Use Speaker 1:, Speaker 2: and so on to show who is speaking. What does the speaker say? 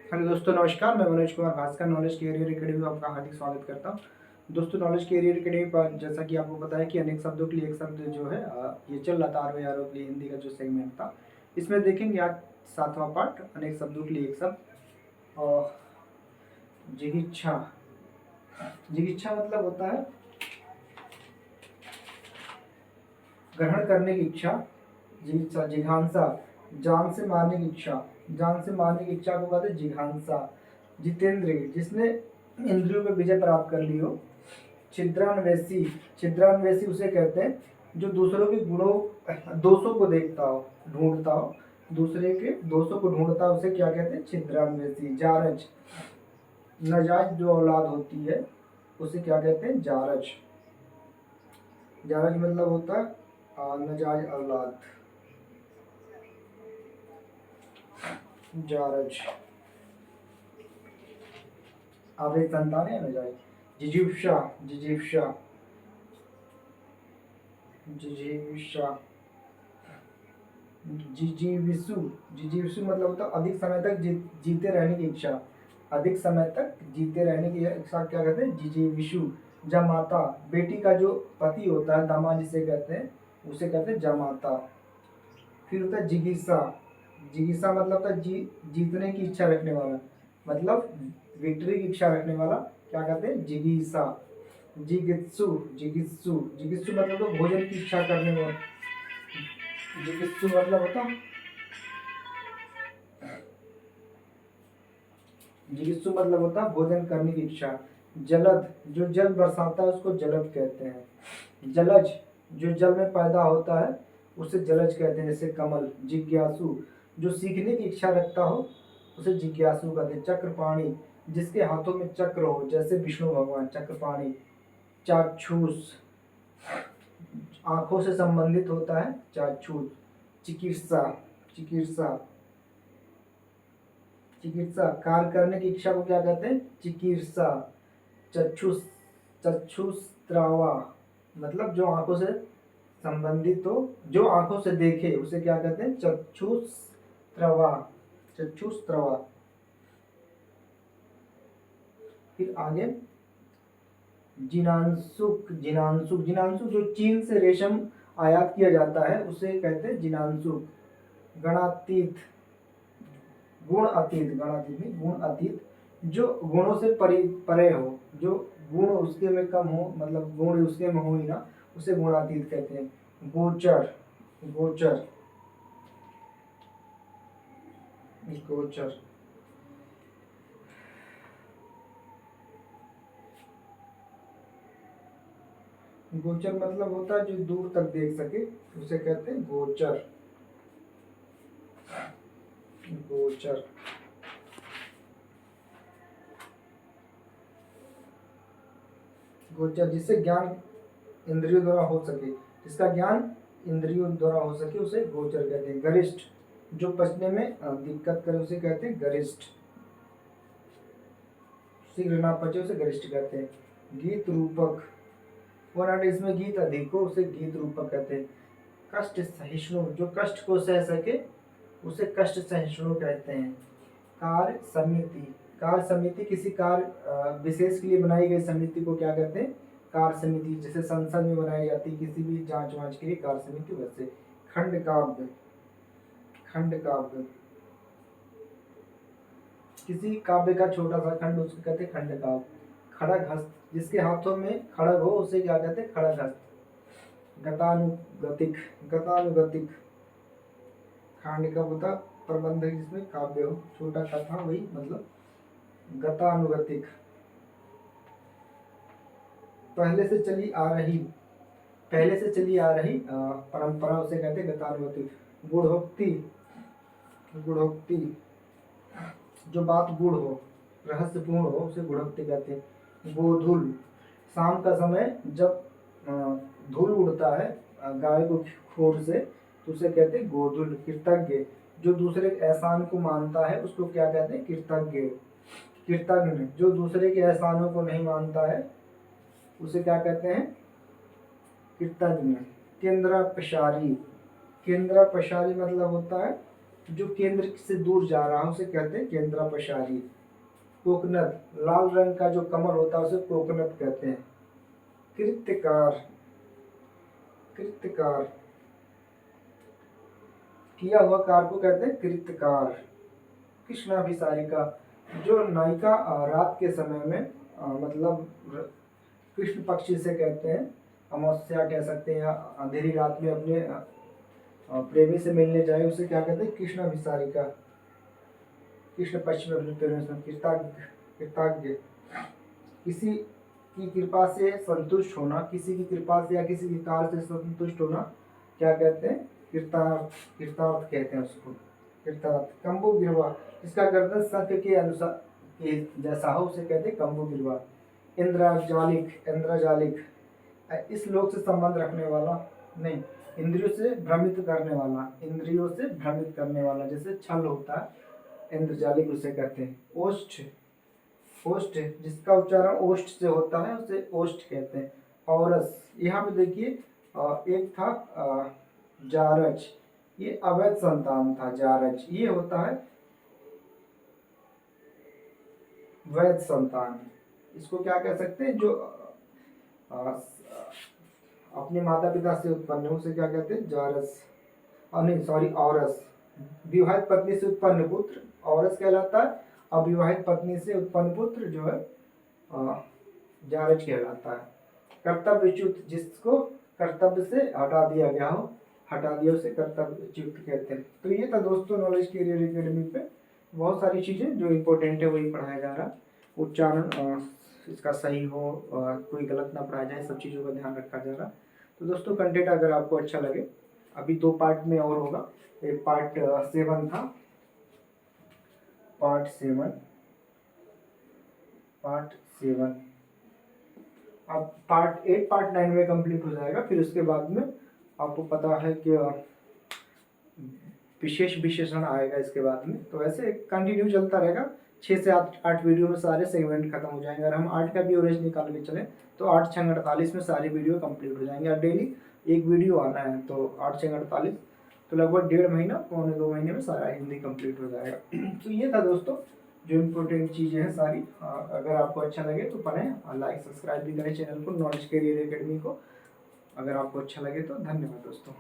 Speaker 1: Hello दोस्तों, नमस्कार। मैं Manoj Kumar Bhaskar knowledge career academy में आपका हार्दिक स्वागत करता हूं। दोस्तों, नॉलेज कैरियर एकेडमी पर जैसा कि आपको पता है कि अनेक शब्दों के लिए एक शब्द जो है ये चल रहा था आरओ आरओ के लिए हिंदी का जो सेगमेंट था। इसमें देखेंगे आज 7वां पार्ट, अनेक शब्दों के लिए एक शब्द। और जिगीच्छा। जिगीच्छा मतलब होता है ग्रहण करने की इच्छा। जिगीच्छा, जिघांसा, जान से मारने की इच्छा। जान से मारने की इच्छा को कहते हैं जिघांसा। जितेंद्रिय, जिसने इंद्रियों पर विजय प्राप्त कर ली हो। छिद्रान्वेषी, छिद्रान्वेषी उसे कहते हैं जो दूसरों के गुणों दोषों को देखता हो, ढूंढता हो। दूसरे के दोषों को ढूंढता हो, उसे क्या कहते हैं? छिद्रान्वेषी। जारज, नाजायज जो औलाद होती है उसे क्या कहते हैं? जारज। जारज मतलब होता है नाजायज औलाद। जारज अवैध संतान है नाजायज। जिजीविषा, जिजीविषा, जिजीविषा। जिजीविषु, जिजीविषु मतलब होता है अधिक समय तक जीते रहने की इच्छा। अधिक समय तक जीते रहने की इच्छा क्या कहते हैं? जिजीविषु। जमाता, बेटी का जो पति होता है, दामाद जिसे कहते हैं, उसे कहते हैं जमाता। फिर होता है जिगीसा। जिगीसा मतलब होता है जीतने की इच्छा रखने वाला, मतलब विक्ट्री की इच्छा रखने वाला, क्या कहते हैं? जिगीसा। जिगित्सु, जिगित्सु, जिगित्सु मतलब तो भोजन की इच्छा करने वाला। जिगित्सु मतलब होता, जिगित्सु मतलब होता है भोजन करने की इच्छा। जलद, जो जल बरसाता है उसको जलद कहते हैं। जलज, जो जल में पैदा होता है उसे जलज कहते हैं, जैसे कमल। जिज्ञासु, जो सीखने की इच्छा रखता हो उसे जिज्ञासु कहते हैं। चक्रपाणी, जिसके हाथों में चक्र हो, जैसे विष्णु भगवान चक्रपाणी। चाक्षुष, आंखों से संबंधित होता है चाक्षुष। चिकित्सा, चिकित्सा, चिकित्सा कार्य करने की इच्छा को क्या कहते हैं? चिकित्सा। चक्षुष, चक्षुस्त्रवा मतलब जो आंखों से संबंधित हो, जो आंखों से देखे उसे क्या कहते हैं? चक्षुस्त्रवा, चक्षुस्त्रवा। फिर आगे जिनांशुक, जिनांशुक, जिनांशुक जो चीन से रेशम आयात किया जाता है उसे कहते हैं जिनांशुक। गणातीत, गुण अतीत, गणातीत नहीं, गुण अतीत, जो गुणों से परे हो, जो गुण उसके में कम हो, मतलब गुण उसके में हो ही ना, उसे गुणातीत कहते हैं। गोचर, गोचर, गोचर। गोचर मतलब होता है जो दूर तक देख सके, उसे कहते हैं गोचर। गोचर। गोचर, जिससे ज्ञान इंद्रियों द्वारा हो सके, जिसका ज्ञान इंद्रियों द्वारा हो सके उसे गोचर कहते हैं। गरिष्ठ, जो पचने में दिक्कत करे उसे कहते हैं गरिष्ठ। शीघ्र ना पचे उसे गरिष्ठ कहते हैं। गीत रूपक, वन इसमें गीत अधिक हो उसे गीत रूपक कहते हैं। कष्ट सहिष्णु, जो कष्ट को सह सके उसे कष्ट सहिष्णु कहते हैं। कार्य समिति, कार्य समिति किसी कार्य विशेष के लिए बनाई गई समिति को क्या कहते हैं? कार्य समिति। जैसे संसद में बनाई जाती किसी भी जांच वांच के लिए कार्य समिति, वैसे। खंड काव्य, खंड काव्य, किसी काव्य का छोटा सा खंड उसको कहते हैं खंड काव्य। खड़ग हस्त, जिसके हाथों में खड़ग हो उसे क्या कहते हैं? खड़ग हस्त। गतानुगतिक, गतानुगतिक, खंड का होता प्रबंध जिसमें काव्य हो, छोटा कथा, वही मतलब गतानुगतिक। पहले से चली आ रही, पहले से चली आ रही परंपरा उसे कहते हैं गतानुगतिक। गुढ़ोक्ति, गुढ़ोक्ति, जो बात गुड़ हो, रहस्यपूर्ण हो उसे गुढ़ोक्ति कहते हैं। गोधुल, शाम का समय जब धूल उड़ता है गाय को खोर से तो उसे कहते हैं गोधुल। कृतज्ञ, जो दूसरे के एहसान को मानता है उसको क्या कहते हैं? कृतज्ञ। कृतज्ञ, जो दूसरे के एहसानों को नहीं मानता है उसे क्या कहते हैं? कृतज्ञ। केंद्र प्रसारी, केंद्र प्रसारी मतलब होता है जो केंद्र से दूर जा रहा है उसे कहते हैं केंद्रापसारी। कोकनद, लाल रंग का जो कमल होता है उसे कोकनद कहते हैं। कृत्यकार, कृत्यकार, किया हुआ कार को कहते हैं कृत्यकार। कृष्णाभिसारिका, जो नायिका रात के समय में मतलब कृष्ण पक्ष से कहते हैं, अमावस्या कह सकते हैं, या अंधेरी रात में अपने प्रेमी से मिलने जाए उसे क्या कहते हैं, कृष्णाभिसारिका। कृष्ण पक्ष में अपने प्रेमी से कृतज्ञ, कृतज्ञ, किसी की कृपा से संतुष्ट होना, किसी की कृपा से या किसी के कार्य से संतुष्ट होना क्या कहते हैं, कृतार्थ, कृतार्थ कहते हैं उसको, कृतार्थ। कंबु गिरवा, जिसका गर्दन शंख के अनुसार के जैसा हो उसे कहते हैं कंबु गिरवा। इंद्रजालिक, इंद्रजालिक, इस लोक से संबंध रखने वाला नहीं, इंद्रियों से भ्रमित करने वाला, इंद्रियों से भ्रमित करने वाला, जैसे छल होता है, इंद्रजालिक उसे कहते हैं। ओष्ठ, ओष्ठ, जिसका उच्चारण ओष्ठ से होता है उसे ओष्ठ कहते हैं। औरस, यहाँ पे देखिए एक था जारज, ये अवैध संतान था जारज, ये होता है वैध संतान। इसको क्या कह सकते हैं, जो अपने माता पिता से उत्पन्न है उसे क्या कहते हैं, जारस, नहीं सॉरी औरस। विवाहित पत्नी से उत्पन्न पुत्र औरस कहलाता है, अविवाहित पत्नी से उत्पन्न पुत्र जो है जारज कहलाता है। कर्तव्यच्युत, जिसको कर्तव्य से हटा दिया गया हो, हटा दिया उसे कर्तव्यच्युत कहते हैं। तो ये था दोस्तों नॉलेज कैरियर एकेडमी पे बहुत सारी चीज़ें जो इम्पोर्टेंट है वही पढ़ाया जा रहा। उच्चारण इसका सही हो, कोई गलत ना पढ़ाया जाए, सब चीज़ों का ध्यान रखा जा रहा। तो दोस्तों कंटेंट अगर आपको अच्छा लगे, अभी 2 पार्ट में और होगा, एक पार्ट 7 था, पार्ट 7, पार्ट 7, अब पार्ट 8 पार्ट 9 में कंप्लीट हो जाएगा। फिर उसके बाद में आपको पता है कि विशेष विशेषण आएगा इसके बाद में। तो ऐसे कंटिन्यू चलता रहेगा, 6 से 8 वीडियो में सारे सेगमेंट खत्म हो जाएंगे। अगर हम 8 का भी एवरेज निकाल के चले तो 8 6 48 में सारी वीडियो कंप्लीट हो जाएंगे। और डेली एक वीडियो आना है, तो 8 6 48, तो लगभग 1.5 महीना, पौने 2 महीने में सारा हिंदी कंप्लीट हो जाएगा। तो ये था दोस्तों जो इम्पोर्टेंट चीज़ें हैं सारी। अगर आपको अच्छा लगे तो पढ़ें, लाइक सब्सक्राइब भी करें चैनल को, नॉलेज कैरियर एकेडमी को। अगर आपको अच्छा लगे तो धन्यवाद दोस्तों।